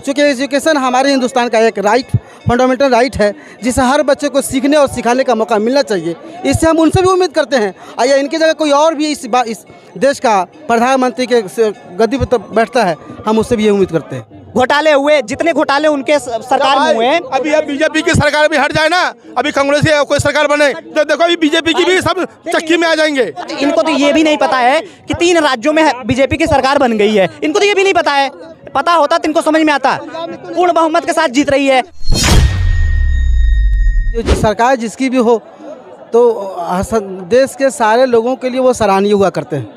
चूँकि एजुकेशन हमारे हिंदुस्तान का एक राइट, फंडामेंटल राइट है, जिसे हर बच्चे को सीखने और सिखाने का मौका मिलना चाहिए। इससे हम उनसे भी उम्मीद करते हैं, या इनकी जगह कोई और भी इस देश का प्रधानमंत्री के गद्दी पर बैठता है, हम उससे भी ये उम्मीद करते हैं। घोटाले हुए, जितने घोटाले उनके सरकार में हुए हैं। अभी अब बीजेपी की सरकार भी हट जाए ना, अभी कांग्रेस की कोई सरकार बने तो देखो अभी बीजेपी की भी सब चक्की में आ जाएंगे। इनको तो ये भी नहीं पता है कि 3 राज्यों में बीजेपी की सरकार बन गई है। इनको तो ये भी नहीं पता है, पता होता तो इनको समझ में आता। पूर्ण बहुमत के साथ जीत रही है। जो सरकार जिसकी भी हो तो देश के सारे लोगों के लिए वो सराहनीय हुआ करते हैं,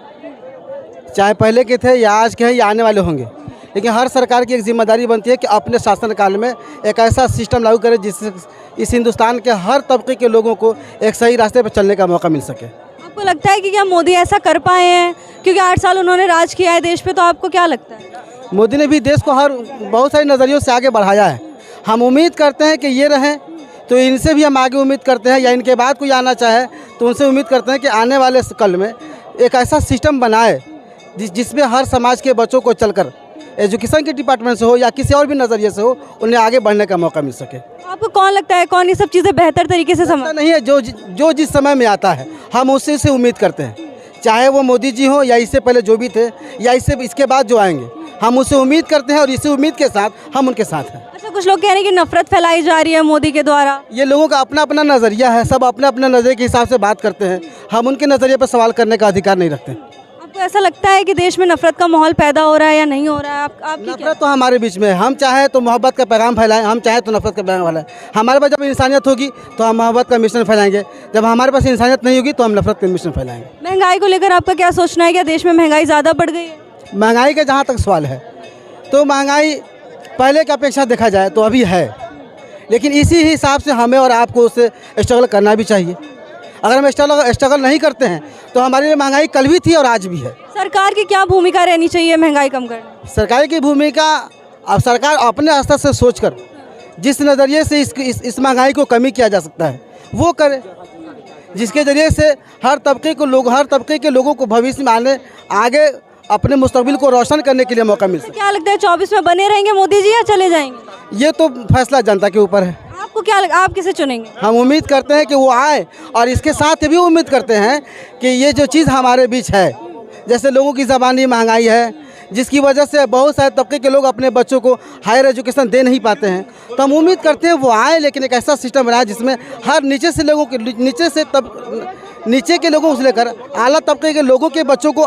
चाहे पहले के थे या आज के हैं या आने वाले होंगे। लेकिन हर सरकार की एक जिम्मेदारी बनती है कि अपने शासनकाल में एक ऐसा सिस्टम लागू करे जिससे इस हिंदुस्तान के हर तबके के लोगों को एक सही रास्ते पर चलने का मौका मिल सके। आपको लगता है कि क्या मोदी ऐसा कर पाए हैं? क्योंकि 8 साल उन्होंने राज किया है देश पे, तो आपको क्या लगता है? मोदी ने भी देश को बहुत सारे नज़रियों से आगे बढ़ाया है। हम उम्मीद करते हैं कि ये रहें, तो इनसे भी हम आगे उम्मीद करते हैं, या इनके बाद कोई आना चाहे तो उनसे उम्मीद करते हैं कि आने वाले कल में एक ऐसा सिस्टम बनाए जिसमें हर समाज के बच्चों को चलकर एजुकेशन के डिपार्टमेंट से हो या किसी और भी नज़रिए से हो, उन्हें आगे बढ़ने का मौका मिल सके। आपको कौन लगता है कौन ये सब चीज़ें बेहतर तरीके से समझ? नहीं है, जो जिस समय में आता है हम उससे से उम्मीद करते हैं, चाहे वो मोदी जी हो या इससे पहले जो भी थे या इसके बाद जो आएंगे, हम उससे उम्मीद करते हैं और इसी उम्मीद के साथ हम उनके साथ हैं। अच्छा, कुछ लोग कह रहे हैं कि नफरत फैलाई जा रही है मोदी के द्वारा। ये लोगों का अपना अपना नज़रिया है, सब अपने अपने नज़रिए के हिसाब से बात करते हैं, हम उनके नज़रिए पर सवाल करने का अधिकार नहीं रखते। आपको ऐसा लगता है कि देश में नफरत का माहौल पैदा हो रहा है या नहीं हो रहा है? आपकी नफरत तो हमारे बीच में है, हम चाहे तो मोहब्बत का पैगाम फैलाएं, हम चाहे तो नफरत का पैगाम फैलाएं। हमारे पास जब इंसानियत होगी तो हम मोहब्बत का मिशन फैलाएंगे, जब हमारे पास इंसानियत नहीं होगी तो हम नफरत का मिशन फैलाएंगे। महंगाई को लेकर आपका क्या सोचना है? क्या देश में महंगाई ज़्यादा बढ़ गई है? महंगाई का जहाँ तक सवाल है तो महंगाई पहले की अपेक्षा देखा जाए तो अभी है, लेकिन इसी हिसाब से हमें और आपको उससे स्ट्रगल करना भी चाहिए। अगर हम स्ट्रगल नहीं करते हैं तो हमारे लिए महंगाई कल भी थी और आज भी है। सरकार की क्या भूमिका रहनी चाहिए महंगाई कम करने? सरकार की भूमिका, अब सरकार अपने स्तर से सोचकर जिस नज़रिए से इस महंगाई को कमी किया जा सकता है वो करे, जिसके ज़रिए से हर तबके के लोगों को भविष्य में आगे अपने मुस्तकबिल को रोशन करने के लिए मौका मिल सके। क्या लगता है 24 में बने रहेंगे मोदी जी या चले जाएंगे? ये तो फैसला जनता के ऊपर है। आपको क्या आप किसे चुनेंगे? हम उम्मीद करते हैं कि वो आए, और इसके साथ भी उम्मीद करते हैं कि ये जो चीज़ हमारे बीच है, जैसे लोगों की ज़बानी महंगाई है, जिसकी वजह से बहुत सारे तबके के लोग अपने बच्चों को हायर एजुकेशन दे नहीं पाते हैं, तो हम उम्मीद करते हैं वो आए, लेकिन एक ऐसा सिस्टम बनाए जिसमें हर नीचे के लोगों से लेकर आला तबके के लोगों के बच्चों को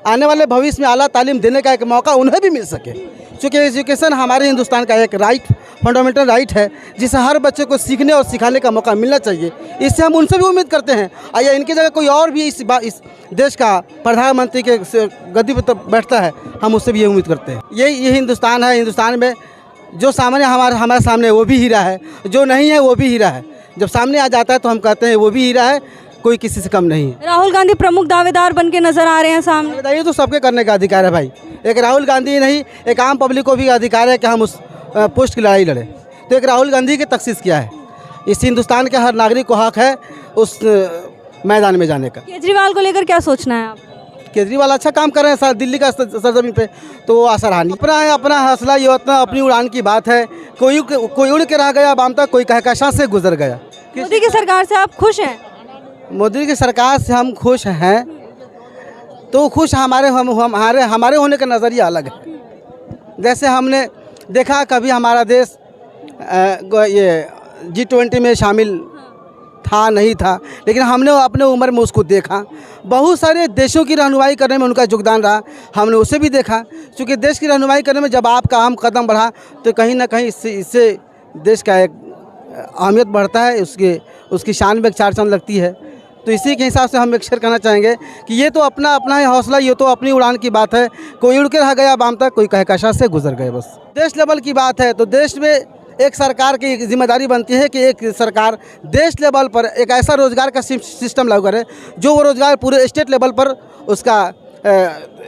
आने वाले भविष्य में आला तालीम देने का एक मौका उन्हें भी मिल सके। क्योंकि एजुकेशन हमारे हिंदुस्तान का एक राइट, फंडामेंटल राइट है, जिसे हर बच्चे को सीखने और सिखाने का मौका मिलना चाहिए। इससे हम उनसे भी उम्मीद करते हैं, या इनकी जगह कोई और भी इस देश का प्रधानमंत्री के गद्दी पर बैठता है, हम उससे भी ये उम्मीद करते हैं। ये हिंदुस्तान है, हिंदुस्तान में जो सामने हमारे सामने वो भी हीरा है, जो नहीं है वो भी हीरा है। जब सामने आ जाता है तो हम कहते हैं वो भी हीरा है, कोई किसी से कम नहीं है। राहुल गांधी प्रमुख दावेदार बन के नजर आ रहे हैं सामने। ये तो सबके करने का अधिकार है भाई, एक राहुल गांधी नहीं, एक आम पब्लिक को भी अधिकार है कि हम उस पोस्ट की लड़ाई लड़े। तो एक राहुल गांधी की तखसीस किया है, इस हिंदुस्तान के हर नागरिक को हक है उस मैदान में जाने का। केजरीवाल को लेकर क्या सोचना है आप? केजरीवाल अच्छा काम कर रहे हैं दिल्ली का सरजमीन पे, तो वो सराहनीय। अपना हौसला ये होता है, अपनी उड़ान की बात है। कोई उड़ के रह गया बाम तक, कोई कहकशां से गुजर गया। मोदी की सरकार से आप खुश हैं? मोदी की सरकार से हम खुश हैं, तो खुश हमारे होने का नज़रिया अलग है। जैसे हमने देखा कभी हमारा देश ये G20 में शामिल था नहीं था, लेकिन हमने अपने उम्र में उसको देखा। बहुत सारे देशों की रहनुमाई करने में उनका योगदान रहा, हमने उसे भी देखा। क्योंकि देश की रहनुमाई करने में जब आपका अहम कदम बढ़ा तो कहीं ना कहीं इससे देश का एक अहमियत बढ़ता है, उसकी शान में एक चार चांद लगती है। तो इसी के हिसाब से हम एक शेयर करना चाहेंगे कि ये तो अपना ही हौसला, ये तो अपनी उड़ान की बात है। कोई उड़ के रह गया बाम तक, कोई कहकशां से गुजर गए बस। देश लेवल की बात है तो देश में एक सरकार की जिम्मेदारी बनती है कि एक सरकार देश लेवल पर एक ऐसा रोज़गार का सिस्टम लागू करे जो वो रोज़गार पूरे स्टेट लेवल पर उसका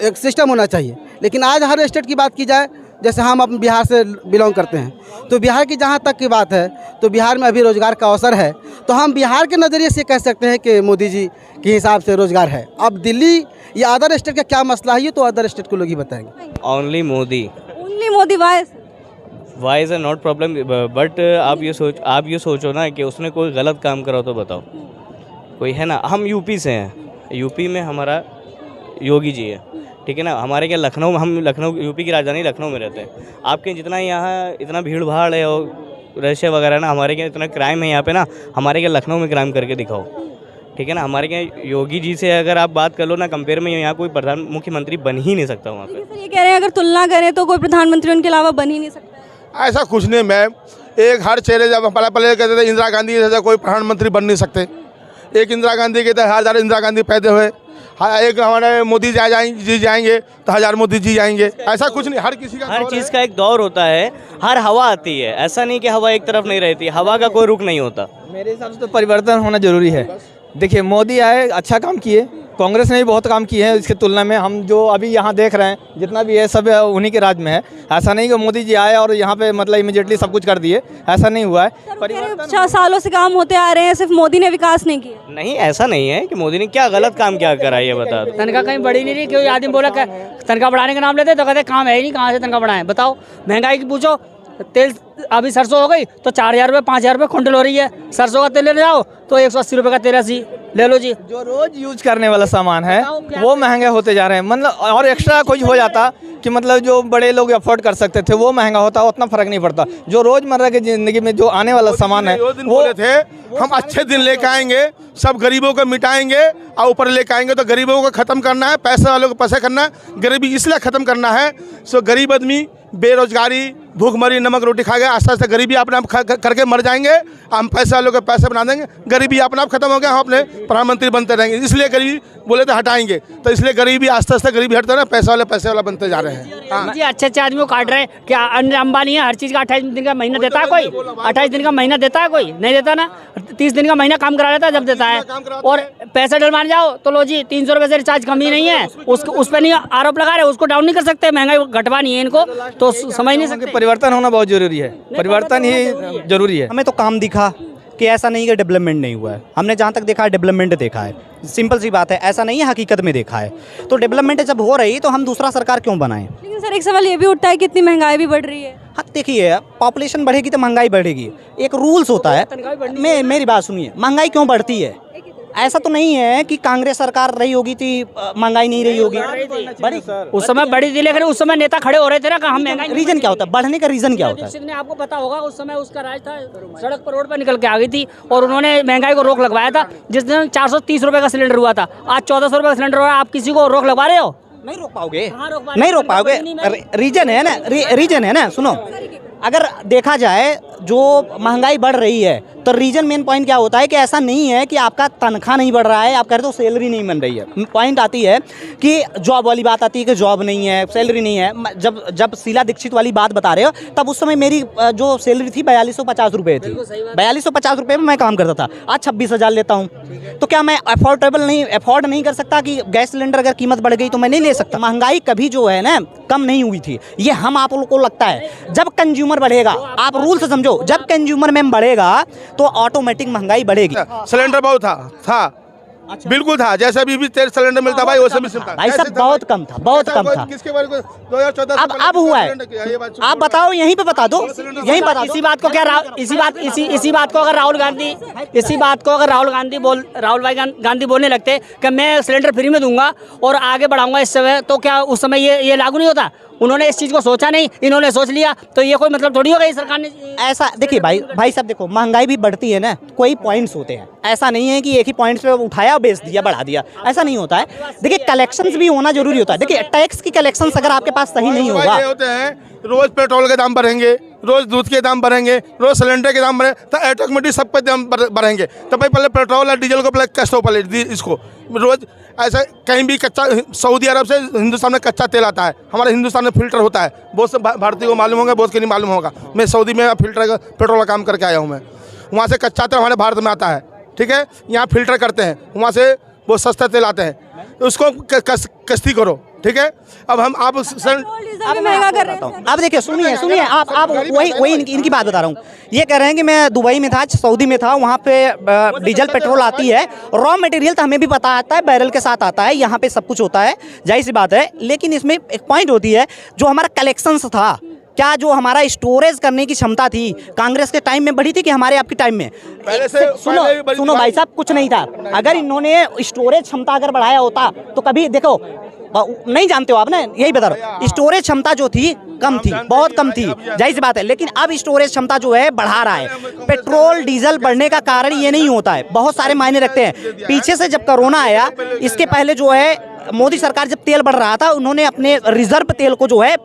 एक सिस्टम होना चाहिए। लेकिन आज हर स्टेट की बात की जाए, जैसे हम अपने बिहार से बिलोंग करते हैं, तो बिहार की जहाँ तक की बात है तो बिहार में अभी रोज़गार का अवसर है, तो हम बिहार के नज़रिए से कह सकते हैं कि मोदी जी के हिसाब से रोज़गार है। अब दिल्ली या अदर स्टेट का क्या मसला है ये तो अदर स्टेट को लोग ही बताएंगे। Only Modi. Only Modi vice why is not problem, but आप ये सोचो ना कि उसने कोई गलत काम करा हो तो बताओ, कोई है ना। हम यूपी से हैं, यूपी में हमारा योगी जी है, ठीक है ना। हमारे क्या लखनऊ, हम लखनऊ यूपी की राजधानी लखनऊ में रहते हैं। आपके जितना यहाँ इतना भीड़ भाड़ है और रशिया वगैरह ना, हमारे क्या इतना क्राइम है यहाँ पे ना, हमारे क्या लखनऊ में क्राइम करके दिखाओ, ठीक है ना। हमारे क्या योगी जी से अगर आप बात कर लो ना कंपेयर में, यहाँ कोई मुख्यमंत्री बन ही नहीं सकता वहाँ पे। लेकिन सर ये कह रहे हैं अगर तुलना करें तो कोई प्रधानमंत्री उनके अलावा बन ही नहीं सकता। ऐसा कुछ नहीं मैम, एक हर चेहरे जब पहले कहते थे इंदिरा गांधी जैसा कोई प्रधानमंत्री बन नहीं सकते, एक इंदिरा गांधी के तो 1000 इंदिरा गांधी पैदा हुए, एक हमारे मोदी जी जाएंगे तो 1000 मोदी जी जाएंगे, ऐसा कुछ नहीं। हर किसी का हर चीज़ का एक दौर होता है, हर हवा आती है, ऐसा नहीं कि हवा एक तरफ नहीं रहती, हवा का कोई रुख नहीं होता। मेरे हिसाब से तो परिवर्तन होना जरूरी है। देखिए मोदी आए, अच्छा काम किए, कांग्रेस ने भी बहुत काम किए हैं इसकी तुलना में। हम जो अभी यहाँ देख रहे हैं जितना भी है सब उन्हीं के राज में है। ऐसा नहीं कि मोदी जी आए और यहाँ पे मतलब इमीडिएटली सब कुछ कर दिए, ऐसा नहीं हुआ है। परिवर्तन 6 सालों से काम होते आ रहे हैं, सिर्फ मोदी ने विकास नहीं किया। नहीं, ऐसा नहीं है कि मोदी ने क्या गलत काम क्या करा, ये बता दो। तनख्वाह कहीं बढ़ी नहीं रही, कोई आदमी बोला तनख्वाह बढ़ाने का नाम लेते तो कहते काम है ही नहीं, कहाँ से तनख्वाह बढ़ाएं। बताओ महंगाई की पूछो, तेल अभी सरसों हो गई तो 4000 रुपये 5000 रुपये क्विंटल हो रही है। सरसों का तेल लेने जाओ तो 180 रुपये का तेल ले लो जी। जो रोज यूज करने वाला सामान है वो महंगे होते जा रहे हैं। मतलब और एक्स्ट्रा कुछ हो जाता कि मतलब जो बड़े लोग अफोर्ड कर सकते थे वो महंगा होता, उतना फर्क नहीं पड़ता। जो रोजमर्रा की जिंदगी में जो आने वाला सामान है वो बोले थे हम अच्छे दिन लेके आएंगे, सब गरीबों को मिटाएंगे और ऊपर लेके आएंगे। तो गरीबों को खत्म करना है, पैसे वालों को पैसे करना है, गरीबी इसलिए खत्म करना है। सो गरीब आदमी बेरोजगारी भूखमरी नमक रोटी खा गए, आस्ते आस्ते गरीबी अपने आप करके मर जाएंगे। हम पैसे वालों के पैसे बना देंगे, गरीबी अपने आप खत्म हो गया, हम अपने प्रधानमंत्री बनते रहेंगे। इसलिए गरीबी बोले तो हटाएंगे, तो इसलिए गरीबी आस्ते आस्ते गरीबी हटते ना, पैसे वाला बनते जा रहे हैं। जी अच्छे आदमी को काट रहे हैं। क्या अंबानी है, हर चीज़ का 28 दिन का महीना देता है कोई? 28 दिन का महीना देता है कोई? नहीं देता ना। 30 दिन का महीना काम करा लेता है जब देता है। और पैसे डलवाने जाओ तो लो जी 300 रुपये से रिचार्ज कम ही नहीं है, उस पर नहीं आरोप लगा रहे, उसको डाउन नहीं कर सकते। महंगाई घटवानी है इनको तो समझ नहीं सकते। परिवर्तन होना बहुत जरूरी है, परिवर्तन ही जरूरी है। हमें तो काम दिखा कि ऐसा नहीं कि डेवलपमेंट नहीं हुआ है। हमने जहाँ तक देखा है डेवलपमेंट देखा है, सिंपल सी बात है, ऐसा नहीं है हकीकत में देखा है। तो डेवलपमेंट जब हो रही तो हम दूसरा सरकार क्यों बनाएं? लेकिन सर एक सवाल ये भी उठता है कि इतनी महंगाई भी बढ़ रही है। हाँ देखिए, पॉपुलेशन बढ़ेगी तो महंगाई बढ़ेगी, एक रूल्स होता है। मेरी बात सुनिए, महंगाई क्यों बढ़ती है? ऐसा तो नहीं है कि कांग्रेस सरकार रही होगी थी महंगाई नहीं रही होगी, बड़ी उस समय बड़ी थी, लेकिन उस समय नेता खड़े हो रहे थे ना, हम महंगाई। रीजन क्या होता है बढ़ने का? रीजन क्या होता है? आपको पता होगा उस समय उसका राज था, सड़क पर रोड पर निकल के आ गई थी और उन्होंने महंगाई को रोक लगवाया था। जिस दिन 430 रुपये का सिलेंडर हुआ था, आज 1400 रुपये का सिलेंडर हो रहा है। आप किसी को रोक लगवा रहे हो? नहीं रोक पाओगे, नहीं रोक पाओगे। रीजन है ना, रीजन है ना। सुनो, अगर देखा जाए जो महंगाई बढ़ रही है तो रीजन मेन पॉइंट क्या होता है कि ऐसा नहीं है कि आपका तनख्वाह नहीं बढ़ रहा है, आप कह रहे हो सैलरी नहीं बन रही है। पॉइंट आती है कि जॉब वाली बात आती है कि जॉब नहीं है, सैलरी नहीं है। जब शीला दीक्षित वाली बात बता रहे हो तब उस समय मेरी जो सैलरी थी 4250 रुपये थी। 4250 रुपये में मैं काम करता था, आज 26,000 लेता हूँ। तो क्या मैं अफोर्ड नहीं कर सकता कि गैस सिलेंडर अगर कीमत बढ़ गई तो मैं नहीं ले सकता? महंगाई कभी जो है ना कम नहीं हुई थी, ये हम आप लोग को लगता है। जब कंज्यूमर बढ़ेगा, आप रूल से समझो, जब कंज्यूमर में बढ़ेगा तो ऑटोमेटिक महंगाई बढ़ेगी। सिलेंडर बहुत था अच्छा। बिल्कुल था, जैसे अभी भी तेल सिलेंडर मिलता भाई वैसे भी मिलता भाई सब बहुत कम था, बहुत कम था। किसके बारे में 2014 अब हुआ है, आप बताओ, यहीं पे बता दो, यहीं बता। इसी बात को क्या इसी बात को अगर राहुल गांधी बोलने लगते कि मैं सिलेंडर फ्री में दूंगा और आगे बढ़ाऊंगा इस समय, तो क्या उस समय ये लागू नहीं होता? उन्होंने इस चीज़ को सोचा नहीं, इन्होंने सोच लिया, तो ये कोई मतलब थोड़ी होगा इस सरकार ने। ऐसा देखिए भाई साहब, देखो महंगाई भी बढ़ती है ना, कोई पॉइंट्स होते हैं। ऐसा नहीं है कि एक ही पॉइंट्स पे उठाया बेच दिया बढ़ा दिया, ऐसा नहीं होता है। देखिए कलेक्शंस भी होना जरूरी होता है। देखिए टैक्स की कलेक्शंस अगर आपके पास सही नहीं होगा, होते हैं रोज पेट्रोल के दाम बढ़ेंगे, रोज दूध के दाम बढ़ेंगे, रोज सिलेंडर के दाम बढ़े तो ऑटोमेटिक सब पे दाम बढ़ेंगे। तो भाई पहले पेट्रोल और डीजल को पहले कस्टो पहले इसको रोज ऐसा कहीं भी कच्चा, सऊदी अरब से हिंदुस्तान में कच्चा तेल आता है, हमारे हिंदुस्तान में फिल्टर होता है। बहुत से भारतीय को मालूम होगा, बहुत के नहीं मालूम होगा। मैं सऊदी में फिल्टर का पेट्रोल का काम करके आया हूँ। मैं वहाँ से कच्चा तेल हमारे भारत में आता है, ठीक है, यहाँ फिल्टर करते हैं, वहाँ से बहुत सस्ता तेल आते हैं, उसको कश्ती करो, ठीक है। अब हम आप महंगा कर रहे हैं। अब देखिए सुनिए आप वही इनकी बात बता रहा हूँ। ये कह रहे हैं कि मैं दुबई में था, सऊदी में था, वहाँ पे डीजल पेट्रोल आती है, रॉ मटेरियल तो हमें भी पता आता है, बैरल के साथ आता है, यहाँ पे सब कुछ होता है, जाहिर सी बात है। लेकिन इसमें एक पॉइंट होती है, जो हमारा कलेक्शंस था क्या जो हमारा स्टोरेज करने की क्षमता थी कांग्रेस के टाइम में बढ़ी थी कि हमारे आपके टाइम में? पहले से सुनो पहले भी बढ़ी थी सुनो भाई साहब, कुछ नहीं था। अगर इन्होंने स्टोरेज क्षमता अगर बढ़ाया होता तो कभी देखो, नहीं जानते हो आप ना, यही बता रहा हूँ, स्टोरेज क्षमता जो थी कम थी, बहुत कम थी, जाहिर सी बात है। लेकिन अब स्टोरेज क्षमता जो है बढ़ा रहा है। पेट्रोल डीजल बढ़ने का कारण ये नहीं होता है, बहुत सारे मायने रखते हैं। पीछे से जब कोरोना आया, इसके पहले जो है मोदी सरकार जब तेल बढ़ रहा था, उन्होंने अपने रिजर्व तेल को जो है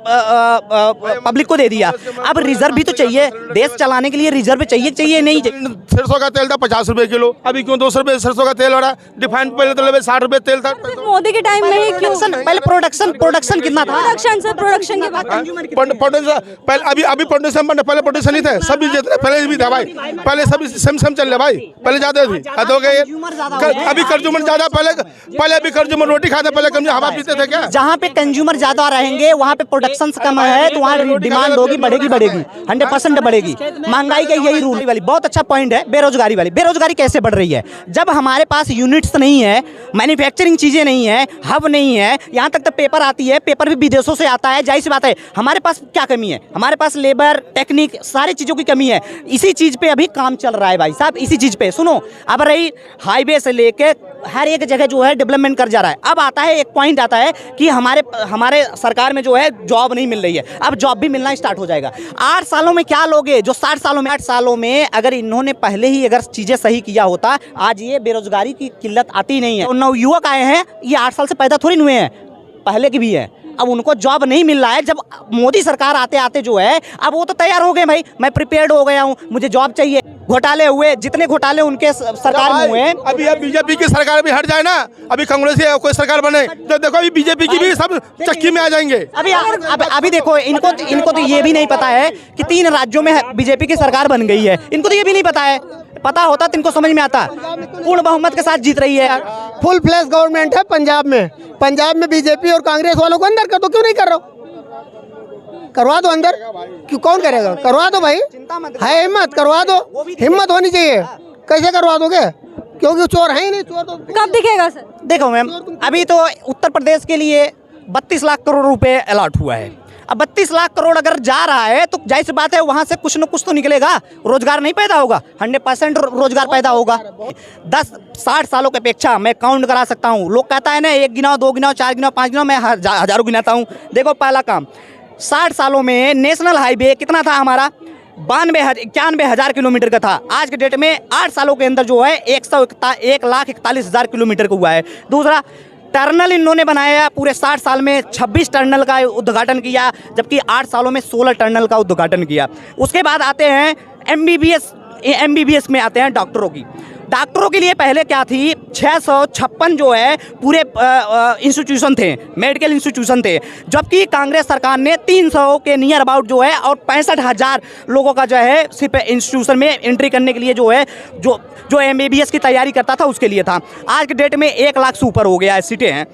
पब्लिक को दे दिया। अब रिजर्व भी तो चाहिए, देश चलाने के लिए रिजर्व चाहिए नहीं चाहिए। सरसों का तेल था 50 रुपए किलो, अभी क्यों 200 रुपए सरसों का तेल हो रहा है? डिफाइंड पहले तो 60 रुपए तेल था। सिर्फ मोदी के टाइम में ही क्यों? पहले प्रोडक्शन कितना था? प्रोडक्शन की बात अभी प्रोडक्शन पहले प्रोडक्शन नहीं थे, सब जितने पहले भी था भाई, पहले सब सेम चल रहा भाई, पहले ज्यादा थी। अभी कंज्यूमर ज्यादा, पहले अभी कंज्यूमर रोटी खाते, पहले कंज्यूमर हवा पीते थे क्या? जहाँ पे कंज्यूमर ज्यादा रहेंगे वहाँ पे प्रोडक्शन कम है, तो वहाँ डिमांड होगी, बढ़ेगी 100% बढ़ेगी। महंगाई का यही रूल वाली बहुत अच्छा पॉइंट है। बेरोजगारी वाली, बेरोजगारी कैसे बढ़ रही है? जब हमारे पास यूनिट्स नहीं है, मैन्युफैक्चरिंग चीजें नहीं है, हब नहीं है, यहाँ तक तो पेपर आती है, पेपर भी विदेशों से आता है, जाहिर सी बात है हमारे पास क्या कमी है? हमारे पास लेबर, टेक्निक, सारी चीजों की कमी है। इसी चीज पे अभी काम चल रहा है भाई साहब, इसी चीज पे। सुनो, अब रही हाईवे से लेके हर एक जगह जो है डेवलपमेंट कर जा रहा है। अब आता है एक पॉइंट आता है कि हमारे सरकार में जो है जॉब नहीं मिल रही है, अब जॉब भी मिलना स्टार्ट हो जाएगा। 8 सालों में क्या लोगे जो 60 सालों में? 8 सालों में अगर इन्होंने पहले ही अगर चीजें सही किया होता, आज ये बेरोजगारी की किल्लत आती नहीं है। तो नवयुवक आए हैं, ये 8 साल से पैदा थोड़ी हुए हैं, पहले के भी है। अब उनको जॉब नहीं मिल रहा है। जब मोदी सरकार आते आते जो है, अब वो तो तैयार हो गए भाई, मैं प्रिपेयर्ड हो गया हूँ, मुझे जॉब चाहिए। घोटाले हुए, जितने घोटाले उनके सरकार में हुए हैं। अभी अब बीजेपी की सरकार भी हट जाए ना, अभी कांग्रेस की कोई सरकार बने तो देखो अभी बीजेपी की भी सब चक्की में आ जाएंगे। अभी देखो, इनको तो ये भी नहीं पता है कि 3 राज्यों में बीजेपी की सरकार बन गई है। इनको तो ये भी नहीं पता है, पता होता तो इनको समझ में आता। पूर्ण बहुमत के साथ जीत रही है, फुल फ्लैश गवर्नमेंट है पंजाब में बीजेपी और कांग्रेस वालों को अंदर कर दो। क्यों नहीं कर रहा हो? करवा दो अंदर, क्यों, कौन करेगा? करवा दो भाई, है हिम्मत, करवा दो, हिम्मत होनी चाहिए। कैसे करवा दोगे? क्योंकि चोर है ही नहीं। चोर तो कब दिखेगा सर? देखो मैम, अभी तो उत्तर प्रदेश के लिए 32 लाख करोड़ रुपए अलॉट हुआ है। अब 32 लाख करोड़ अगर जा रहा है तो जाहिर सी बात है वहाँ से कुछ न कुछ तो निकलेगा, रोजगार नहीं पैदा होगा? 100% रोजगार पैदा होगा। 60 सालों की अपेक्षा मैं काउंट करा सकता हूँ। लोग कहता है ना 1 गिनाओ, 2 गिनाओ, 4 गिनाओ, 5 गिनाओ, मैं हजारों गिनाता हूँ। देखो पहला काम, 60 सालों में नेशनल हाईवे कितना था हमारा? 91 हज़ार किलोमीटर का था। आज के डेट में 8 सालों के अंदर जो है 1,41,000 किलोमीटर का हुआ है। दूसरा, टर्नल इन्होंने बनाया पूरे 60 साल में 26 टर्नल का उद्घाटन किया, जबकि 8 सालों में 16 टर्नल का उद्घाटन किया। उसके बाद आते हैं MBBS में आते हैं डॉक्टरों के लिए पहले क्या थी? 656 जो है पूरे इंस्टीट्यूशन थे, मेडिकल इंस्टीट्यूशन थे, जबकि कांग्रेस सरकार ने 300 के नियर अबाउट जो है और 65,000 लोगों का जो है सिर्फ इंस्टीट्यूशन में एंट्री करने के लिए जो है जो MBBS की तैयारी करता था उसके लिए था। आज के डेट में 1 लाख से ऊपर हो गया है, सीटें हैं।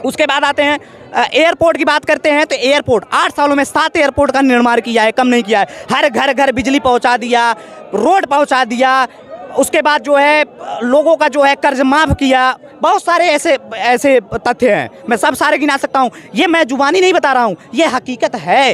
उसके बाद आते हैं एयरपोर्ट की बात करते हैं तो एयरपोर्ट 8 सालों में 7 एयरपोर्ट का निर्माण किया है, कम नहीं किया है। हर घर बिजली पहुंचा दिया, रोड पहुंचा दिया। उसके बाद जो है लोगों का जो है कर्ज माफ़ किया। बहुत सारे ऐसे तथ्य हैं, मैं सब सारे गिना सकता हूँ। ये मैं जुबानी नहीं बता रहा हूँ, ये हकीकत है।